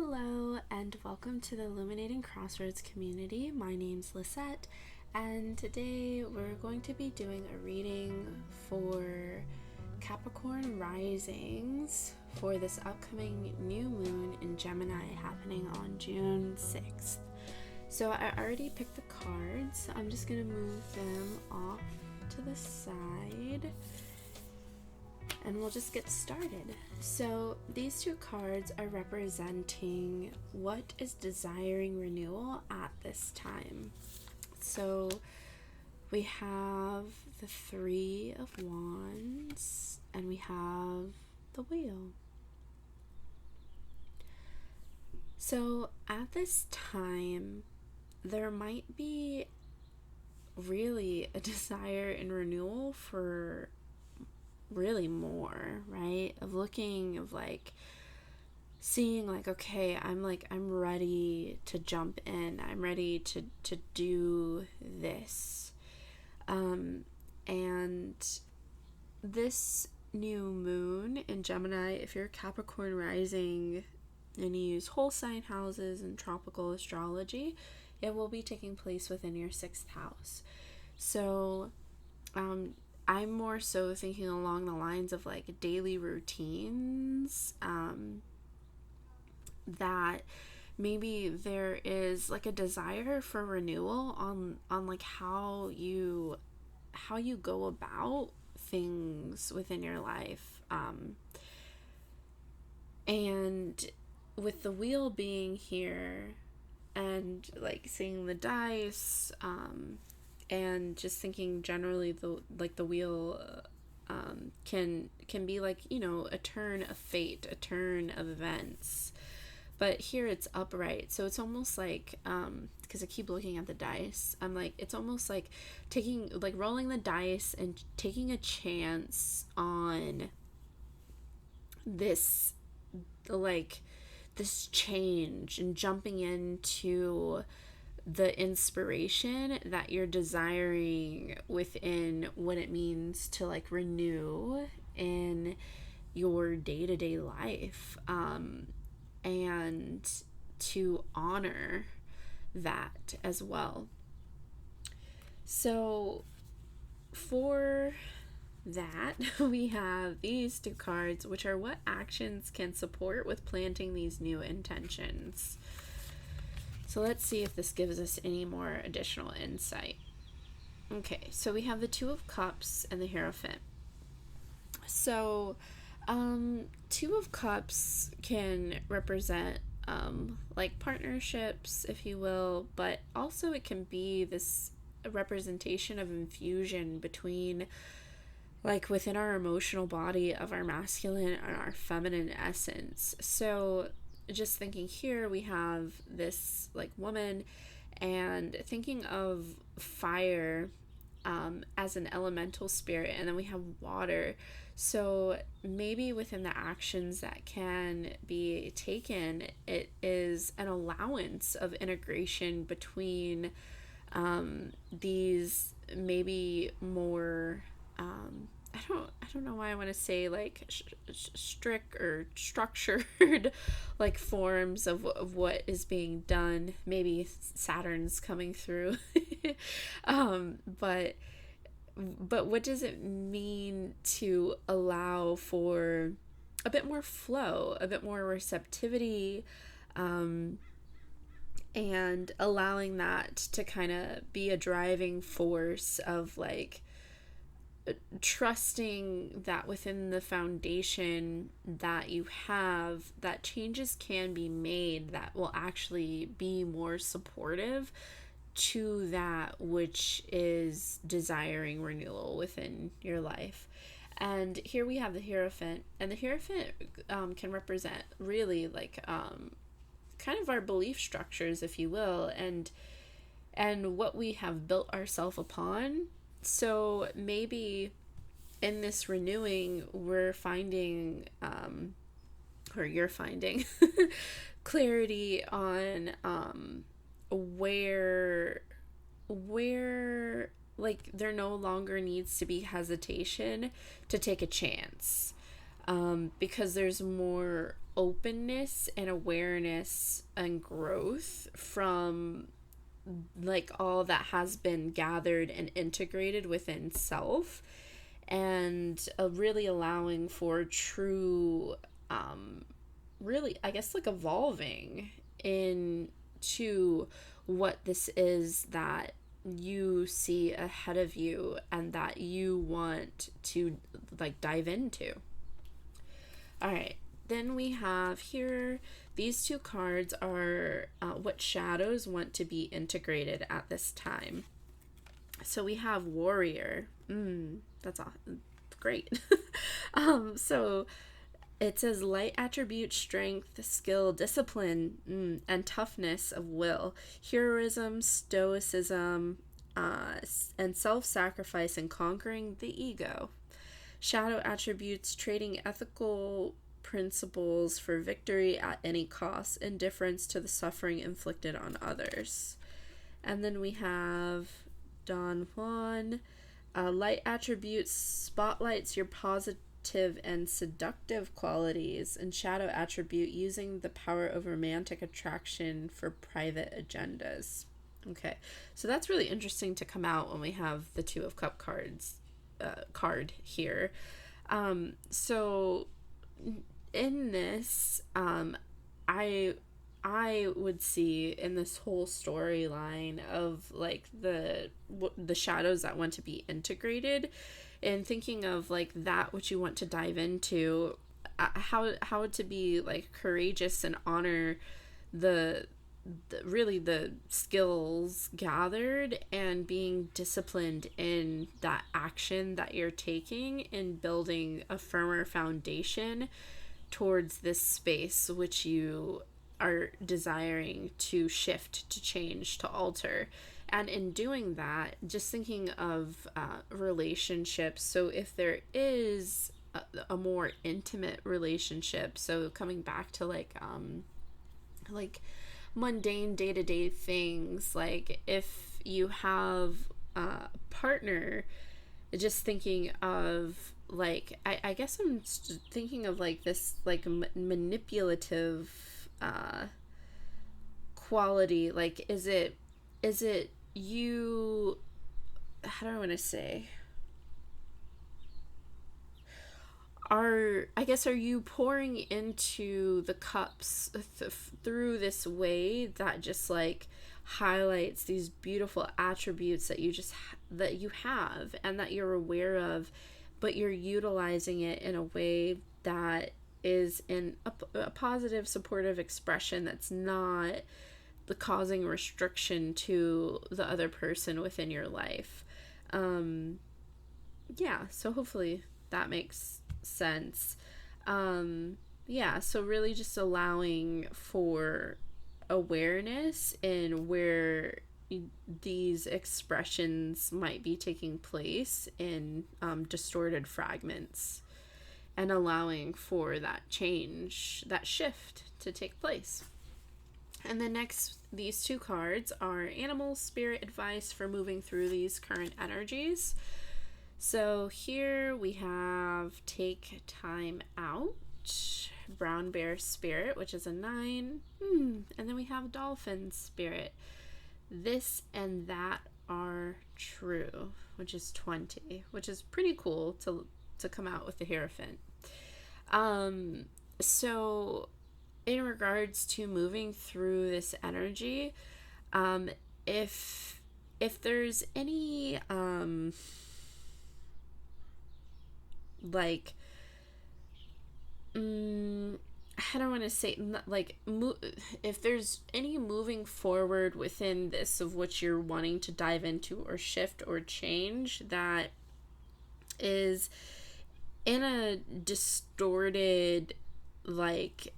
Hello and welcome to the Illuminating Crossroads community. My name's Lisette, and today we're going to be doing a reading for Capricorn risings for this upcoming new moon in Gemini happening on June 6th. So I already picked the cards, so I'm just going to move them off to the side and we'll just get started. So these two cards are representing what is desiring renewal at this time. So we have the Three of Wands and we have the Wheel. So at this time, there might be really a desire and renewal for really more, right? Of looking, of like seeing like, okay, I'm ready to jump in. I'm ready to do this. And this new moon in Gemini, if you're Capricorn rising and you use whole sign houses and tropical astrology, it will be taking place within your 6th house. So, I'm more so thinking along the lines of like daily routines, that maybe there is like a desire for renewal on like how you go about things within your life. And with the Wheel being here and like seeing the dice, and just thinking generally the Wheel can be like, you know, a turn of fate, a turn of events, but here it's upright, so it's almost like because I keep looking at the dice, I'm like, it's almost like rolling the dice and taking a chance on this change and jumping into the inspiration that you're desiring within what it means to like renew in your day-to-day life, and to honor that as well. So for that, we have these two cards, which are what actions can support with planting these new intentions. So let's see if this gives us any more additional insight. Okay, so we have the Two of Cups and the Hierophant. So, Two of Cups can represent like partnerships, if you will, but also it can be this representation of infusion between like within our emotional body of our masculine and our feminine essence. So just thinking here, we have this like woman and thinking of fire as an elemental spirit, and then we have water. So maybe within the actions that can be taken, it is an allowance of integration between these maybe more I don't know why I want to say like strict or structured like forms of what is being done. Maybe Saturn's coming through. But what does it mean to allow for a bit more flow, a bit more receptivity, and allowing that to kind of be a driving force of like trusting that within the foundation that you have, that changes can be made that will actually be more supportive to that which is desiring renewal within your life. And here we have the Hierophant, and the Hierophant can represent really like kind of our belief structures, if you will, and what we have built ourselves upon. So maybe in this renewing, we're finding, or you're finding clarity on where like there no longer needs to be hesitation to take a chance. because there's more openness and awareness and growth from like all that has been gathered and integrated within self, and really allowing for true, really, I guess, like evolving into what this is that you see ahead of you and that you want to like dive into. All right, then we have here, these two cards are what shadows want to be integrated at this time. So we have warrior. That's great. So it says light attribute, strength, skill, discipline, and toughness of will, heroism, stoicism, and self-sacrifice and conquering the ego. Shadow attributes, trading ethical principles for victory at any cost, indifference to the suffering inflicted on others. And then we have Don Juan. Light attributes spotlights your positive and seductive qualities, and shadow attribute using the power of romantic attraction for private agendas. Okay, so that's really interesting to come out when we have the Two of Cup card here. So in this, I would see in this whole storyline of like the shadows that want to be integrated, and thinking of like that which you want to dive into, how to be like courageous and honor the really the skills gathered, and being disciplined in that action that you're taking in building a firmer foundation towards this space which you are desiring to shift, to change, to alter. And in doing that, just thinking of relationships. So if there is a more intimate relationship, so coming back to like mundane day-to-day things, like if you have a partner, just thinking of like, I guess I'm thinking of like this like manipulative quality. Like is it you, how do I want to say, are you pouring into the cups through this way that just like highlights these beautiful attributes that you just that you have and that you're aware of, but you're utilizing it in a way that is in a positive, supportive expression that's not the causing restriction to the other person within your life. Yeah, so hopefully that makes sense. Yeah, so really just allowing for awareness in where these expressions might be taking place in distorted fragments, and allowing for that change, that shift to take place. And then next, these two cards are animal spirit advice for moving through these current energies. So here we have take time out, brown bear spirit, which is a 9, and then we have dolphin spirit, this and that are true, which is 20, which is pretty cool to come out with the Hierophant. So in regards to moving through this energy, if there's any like I don't want to say like if there's any moving forward within this of what you're wanting to dive into or shift or change that is in a distorted like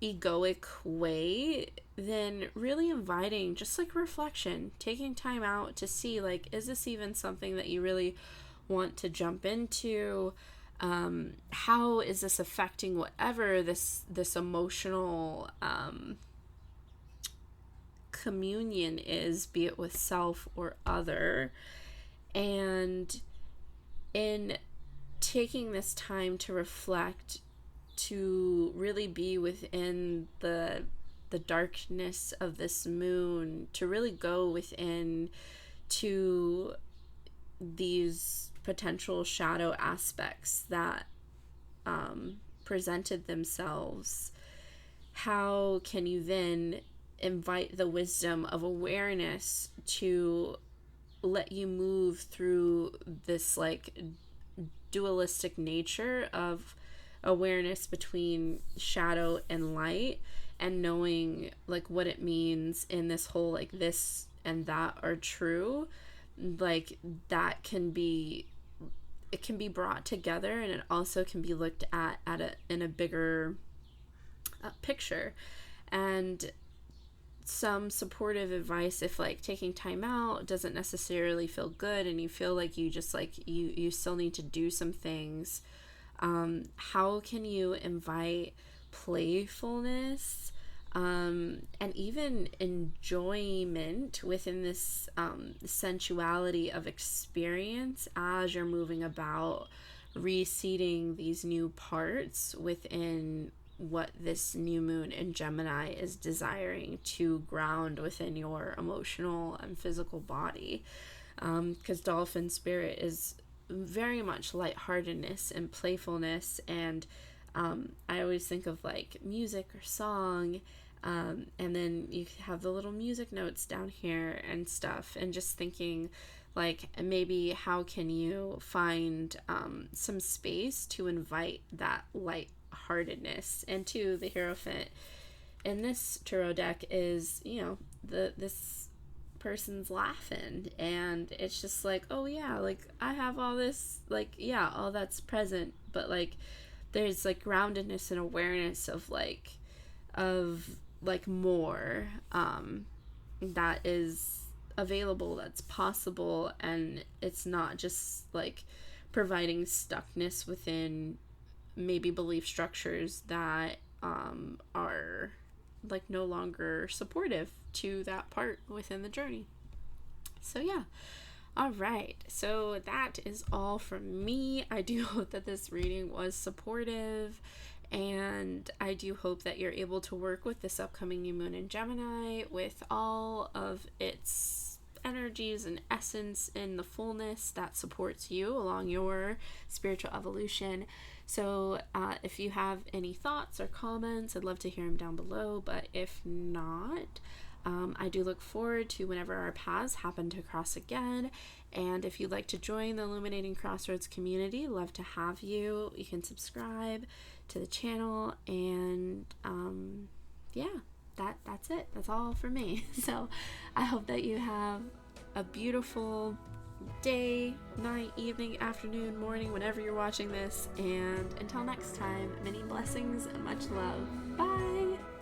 egoic way, then really inviting just like reflection, taking time out to see like, is this even something that you really want to jump into? How is this affecting whatever this emotional communion is, be it with self or other? And in taking this time to reflect, to really be within the darkness of this moon, to really go within to these potential shadow aspects that presented themselves. How can you then invite the wisdom of awareness to let you move through this like dualistic nature of awareness between shadow and light, and knowing like what it means in this whole like this and that are true, like that can be, it can be brought together, and it also can be looked at in a bigger picture. And some supportive advice, if like taking time out doesn't necessarily feel good and you feel like you just like you still need to do some things, how can you invite playfulness and even enjoyment within this sensuality of experience as you're moving about, reseeding these new parts within what this new moon in Gemini is desiring to ground within your emotional and physical body. Because dolphin spirit is very much lightheartedness and playfulness, and I always think of like music or song, and then you have the little music notes down here and stuff, and just thinking like maybe how can you find some space to invite that lightheartedness. And two, the Hierophant in this tarot deck is, you know, this person's laughing, and it's just like, oh yeah, like I have all this, like, yeah, all that's present, but like there's like groundedness and awareness of more that is available, that's possible, and it's not just like providing stuckness within maybe belief structures that are like no longer supportive to that part within the journey. So yeah. All right, so that is all from me. I do hope that this reading was supportive, and I do hope that you're able to work with this upcoming new moon in Gemini with all of its energies and essence in the fullness that supports you along your spiritual evolution. So if you have any thoughts or comments, I'd love to hear them down below, but if not, I do look forward to whenever our paths happen to cross again. And if you'd like to join the Illuminating Crossroads community, love to have you. You can subscribe to the channel, and yeah, that's it. That's all for me. So I hope that you have a beautiful day, night, evening, afternoon, morning, whenever you're watching this. And until next time, many blessings and much love. Bye!